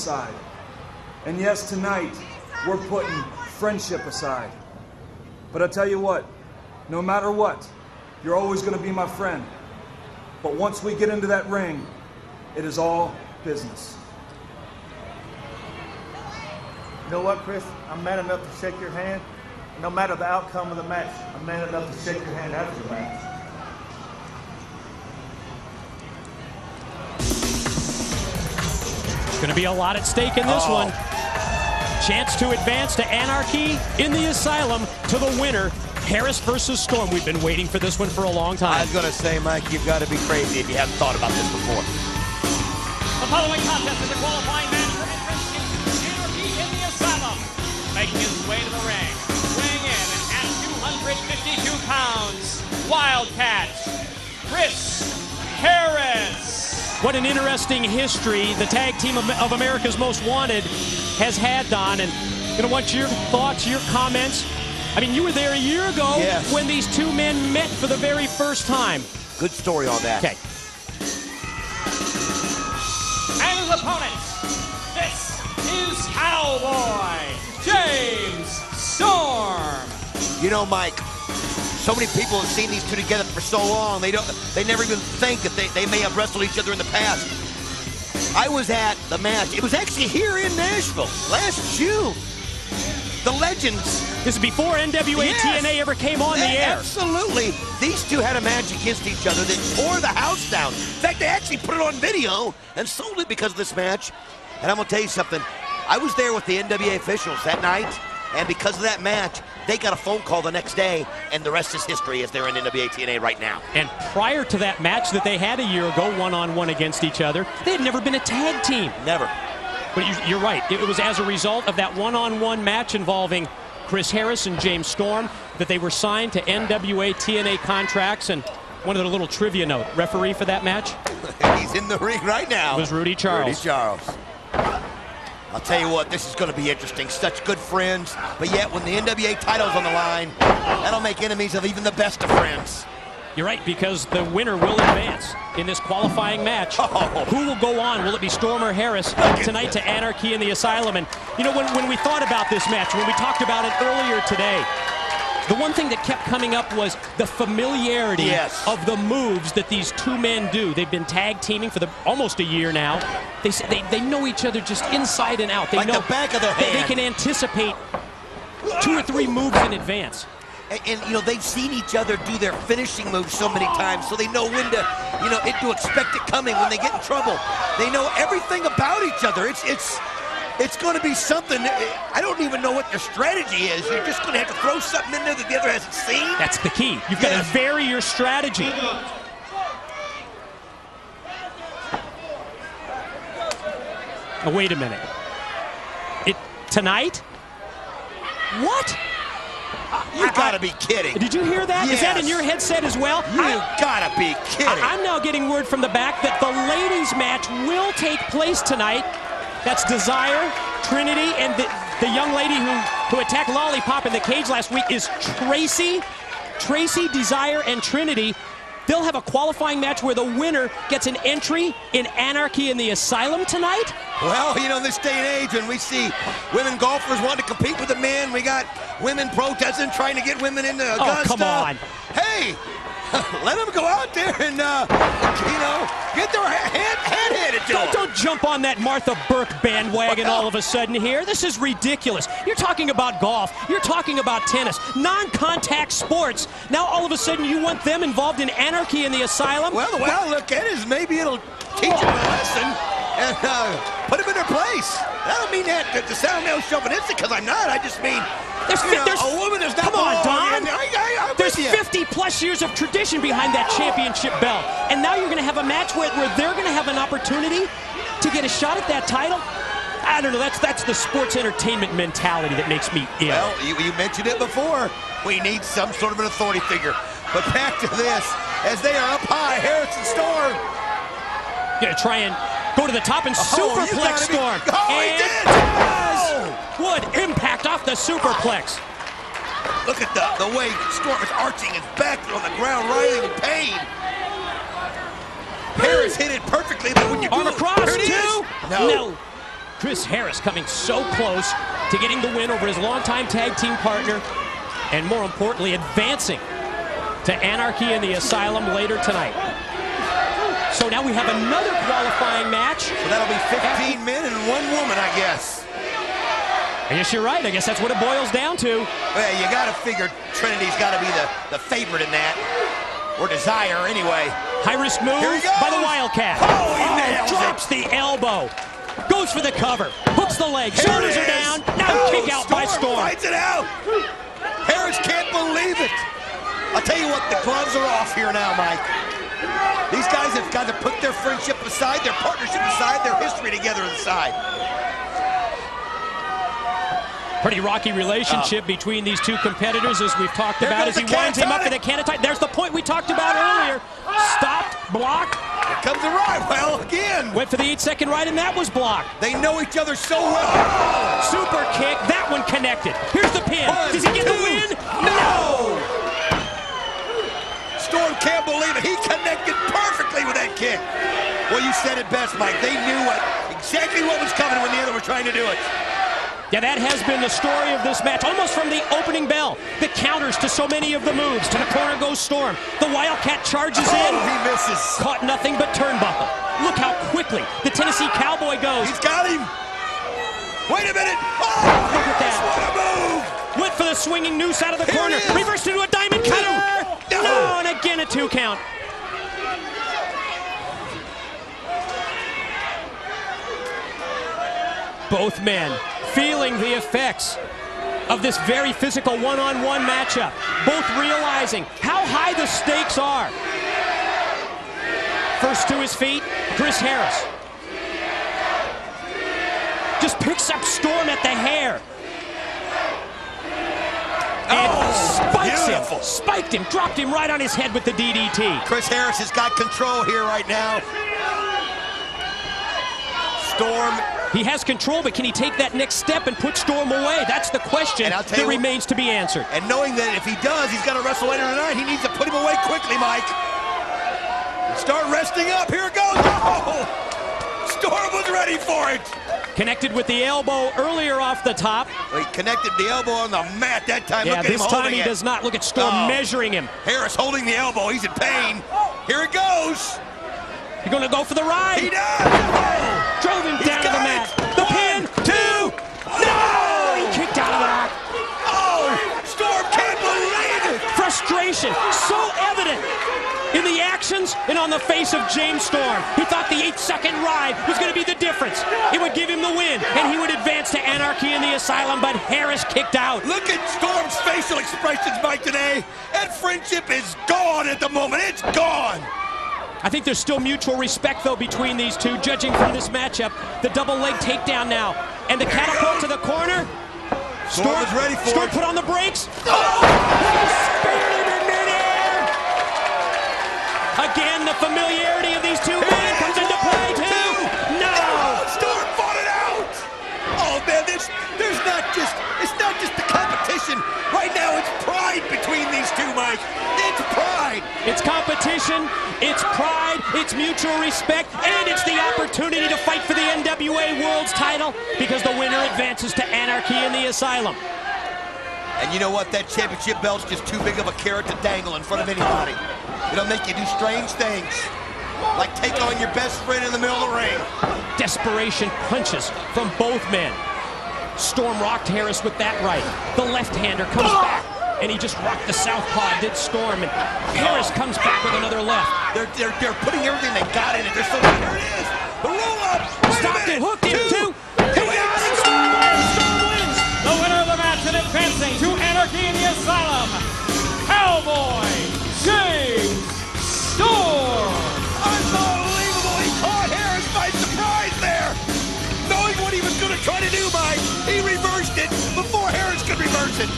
aside. And yes, tonight, we're putting friendship aside. But I tell you what, no matter what, you're always going to be my friend. But once we get into that ring, it is all business. You know what, Chris? I'm man enough to shake your hand. No matter the outcome of the match, I'm man enough to shake your hand after the match. Going to be a lot at stake in this one. Chance to advance to Anarchy in the Asylum to the winner, Harris versus Storm. We've been waiting for this one for a long time. I was going to say, Mike, you've got to be crazy if you haven't thought about this before. The following contest is a qualifying match for entrance into Anarchy in the Asylum. Making his way to the ring, weighing in at 252 pounds, Wildcat, Chris Harris. What an interesting history the tag team of America's Most Wanted has had, Don. And I want your thoughts, your comments. I mean, you were there a year ago when these two men met for the very first time. Good story on that. Okay. And his opponents, this is Cowboy James Storm. You know, Mike, so many people have seen these two together for so long, they never even think that they may have wrestled each other in the past. I was at the match. It was actually here in Nashville last June. The Legends. This is before NWA TNA ever came on the air. Absolutely. These two had a match against each other that tore the house down. In fact, they actually put it on video and sold it because of this match. And I'm going to tell you something. I was there with the NWA officials that night, and because of that match, they got a phone call the next day, and the rest is history as they're in NWA TNA right now. And prior to that match that they had a year ago, one-on-one against each other, they had never been a tag team. Never. But you're right. It was as a result of that one-on-one match involving Chris Harris and James Storm that they were signed to NWA TNA contracts. And one other little trivia note, referee for that match? He's in the ring right now. It was Rudy Charles. Rudy Charles. I'll tell you what, this is going to be interesting. Such good friends, but yet when the NWA title's on the line, that'll make enemies of even the best of friends. You're right, because the winner will advance in this qualifying match. Who will go on? Will it be Storm or Harris tonight to Anarchy in the Asylum? And, you know, when we thought about this match, when we talked about it earlier today, the one thing that kept coming up was the familiarity of the moves that these two men do. They've been tag teaming for almost a year now. They know each other just inside and out. They know the back of their hand. They can anticipate 2 or 3 moves in advance. And you know, they've seen each other do their finishing moves so many times, so they know when to, you know, to expect it coming when they get in trouble. They know everything about each other. It's going to be something. I don't even know what their strategy is. You're just going to have to throw something in there that the other hasn't seen. That's the key. You've got to vary your strategy. Oh, wait a minute. Tonight? What? You gotta be kidding. Did you hear that? Is that in your headset as well? You gotta be kidding. I'm now getting word from the back that the ladies' match will take place tonight. That's Desire, Trinity, and the young lady who attacked Lollipop in the cage last week is Tracy. Tracy, Desire, and Trinity. They'll have a qualifying match where the winner gets an entry in Anarchy in the Asylum tonight? Well, you know, this day and age when we see women golfers wanting to compete with the men, we got women protesting, trying to get women into Augusta. Oh, come on. Hey, let them go out there and, you know, get their head handed to them. Don't jump on that Martha Burke bandwagon all of a sudden here. This is ridiculous. You're talking about golf. You're talking about tennis. Non-contact sports. Now all of a sudden you want them involved in Anarchy in the Asylum? Well, the way I look at it is maybe it'll teach them a lesson and put them in their place. I don't mean that to sound chauvinistic, because I'm not. I just mean, there's a woman is not. Come on, Don. There's with you. 50-plus years of tradition behind that championship belt. And now you're going to have a match where they're going to have an opportunity to get a shot at that title? I don't know. That's the sports entertainment mentality that makes me ill. Well, you mentioned it before. We need some sort of an authority figure. But back to this. As they are up high, Harris and Storm. Gonna try and go to the top and superplex Storm. He did! Wood impact off the superplex. Look at the way Storm is arching his back on the ground, writhing in pain. Harris hit it perfectly, but when you arm across, two. No. Chris Harris coming so close to getting the win over his longtime tag team partner, and more importantly, advancing to Anarchy in the Asylum later tonight. So now we have another qualifying match. So that'll be 15 men and 1 woman, I guess. I guess you're right. I guess that's what it boils down to. Well, you got to figure Trinity's got to be the favorite in that. Or Desire, anyway. High-risk move by the Wildcat. Oh, he nails drops the elbow. Goes for the cover. Hooks the leg. Shoulders are down. Now kick out by Storm. Fights it out. Harris can't believe it. I'll tell you what, the gloves are off here now, Mike. These guys have got to put their friendship aside, their partnership aside, their history together aside. Pretty rocky relationship between these two competitors, as we've talked about, as he winds him up in the canatonic. There's the point we talked about earlier. Stopped, blocked. Here comes the right. Well, again. Went for the 8-second right, and that was blocked. They know each other so well. Super kick. That one connected. Here's the pin. Does he get the win? No! Storm can't believe it. He connected perfectly with that kick. Well, you said it best, Mike. They knew exactly what was coming when the other were trying to do it. Yeah, that has been the story of this match, almost from the opening bell. The counters to so many of the moves. To the corner goes Storm. The Wildcat charges in. He misses. Caught nothing but turnbuckle. Look how quickly the Tennessee Cowboy goes. He's got him. Wait a minute. Oh, look at that. What a move. Went for the swinging noose out of the corner. Reversed into a diamond cutter. No, and again a 2 count. Both men feeling the effects of this very physical one-on-one matchup. Both realizing how high the stakes are. First to his feet, Chris Harris. Just picks up Storm at the hair. And spiked him, dropped him right on his head with the DDT. Chris Harris has got control here right now. Storm. He has control, but can he take that next step and put Storm away? That's the question that remains to be answered. And knowing that if he does, he's got to wrestle later tonight, he needs to put him away quickly, Mike. Start resting up. Here it goes. Oh! Storm was ready for it. Connected with the elbow earlier off the top. Well, he connected the elbow on the mat that time. Yeah, look at this him time he it. does not. Look at Storm measuring him. Harris holding the elbow. He's in pain. Here it goes. You're going to go for the ride. He does. Oh. Drove him down to the mat. The pin. 2. No! He kicked out of that. Oh, Storm can't believe it. Frustration so evident in the actions and on the face of James Storm. He thought the 8-second ride was going to be the difference. It would give him the win, and he would advance to Anarchy in the Asylum, but Harris kicked out. Look at Storm's facial expressions, Mike, today. That friendship is gone at the moment. It's gone. I think there's still mutual respect, though, between these two, judging from this matchup. The double leg takedown now, and the catapult to the corner. Storm is ready for it. Storm put on the brakes. Spared him in midair. Again, the familiarity of these two men comes into play, too. No! Storm fought it out. Oh, man, it's not just the competition. Right now, it's pride between these two, Mike. It's pride. It's competition, it's pride, it's mutual respect, and it's the opportunity to fight for the NWA World's title, because the winner advances to Anarchy in the Asylum. And you know what? That championship belt's just too big of a carrot to dangle in front of anybody. It'll make you do strange things, like take on your best friend in the middle of the ring. Desperation punches from both men. Storm rocked Harris with that right. The left-hander comes back, and he just rocked the southpaw, did Storm, and Harris comes back with another left. They're putting everything they got in it. They're so good. Here it is. The roll-up. Stopped it, hooked him, 2. He got it. Storm wins. The winner of the match and advancing to Anarchy in the Asylum, Cowboy James Storm. Unbelievable. He caught Harris by surprise there. Knowing what he was going to try to do, Mike, he reversed it before Harris could reverse it.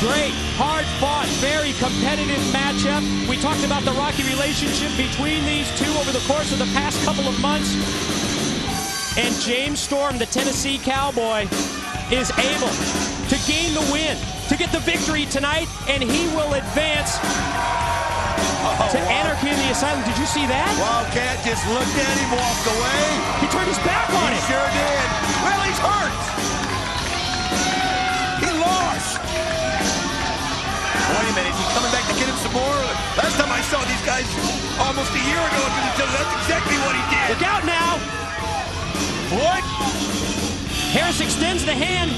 Great, hard-fought, very competitive matchup. We talked about the rocky relationship between these two over the course of the past couple of months. And James Storm, the Tennessee Cowboy, is able to gain the win, to get the victory tonight, and he will advance to Anarchy in the Asylum. Did you see that? Wildcat just looked at him, walked away. He turned his back on He him. sure did. Well, he's hurt. He lost. Wait a minute, is he coming back to get him some more? Last time I saw these guys almost a year ago, that's exactly what he did. Look out now. What? Harris extends the hand.